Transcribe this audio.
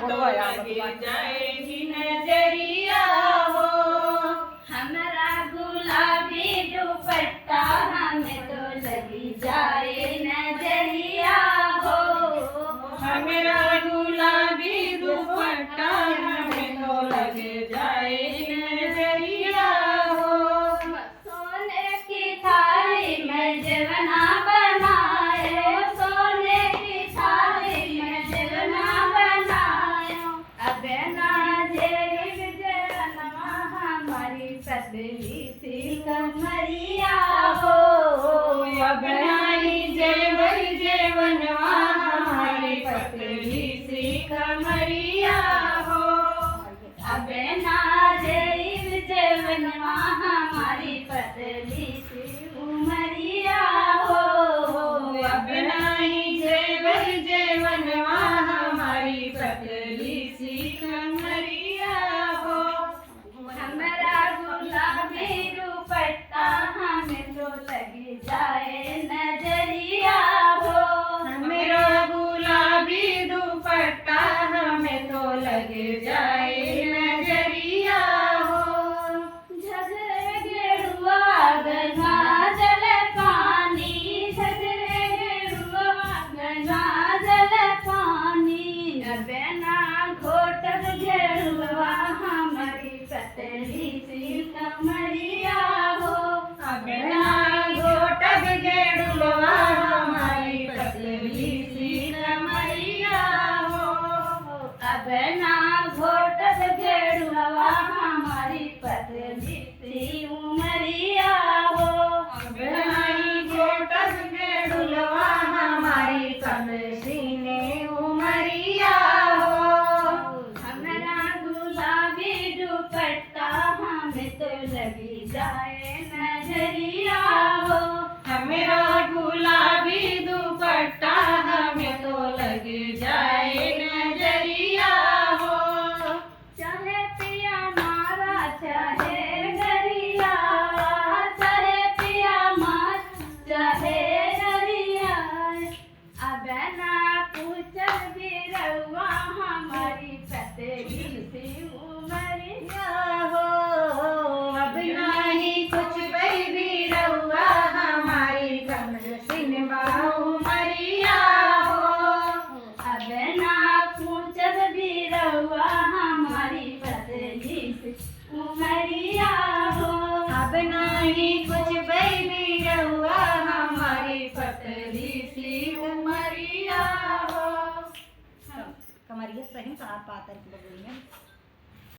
तो लगे जाएगी नजरिया हो। हमारा गुलाबी दुपट्टा हमें तो लगी जाए नजरिया हो। हमारा गुलाबी दुपट्टा हमें तो लगे जाए नजरिया हो। सोने की थाली में जवना बनाए, सोने की थाली में जवना बनाए। अब ना जेब जनवा हमारी पतली सी कमरिया हो। अब नाई जेवर जेवनवा हमारी पतली सी कमरिया हो। अब ना जेब जेवनवा हमारी पतली सी उमरिया हो। अब नाई जेवर जेवनवा हमारी पतली सी कमरिया हो। हमारा गुलाबी दुपट्टा हमें तो लगी जाए नजरिया हो। मेरा गुलाबी दुपट्टा हमें तो लगे जाए नजरिया हो। झगड़े गेरुआ गंगा जल पानी, झगड़े गेरुआ गंगा जल पानी। नबेना घोटक गेरुआ हमारी पतली सी कमरिया हो। अब ना घोटक गेरुआ हमारी पतली सी कमरिया हो। अब ना घोटक गेरुआ हमारी पतली सी उमरिया हो। अब नाई घोटक गेरुआ हमारी पतली ने उमरिया हो। हमारा गुलाबी दुपट्टा हमें तो लगी जाए नजरिया हो। मेरा गुलाबी दुपट्टा हमें तो लग जाए नजरिया हो। चाहे पिया मारा चाहे गरिया, चाहे पिया मार चाहे गरिया। अब ना पूछल बिरवा हमारी पतली सी उमरिया हो। अब नहीं कुछ भी रहुआ हमारी कमर सिनवा उमरिया हो। अब ना पूछल बिरवा हमारी पतली सी उमरिया हो। अब नहीं कुछ भी रहुआ हमारी पतली सी उमरिया हो। कमरिया सही साथ पातर की बगलियां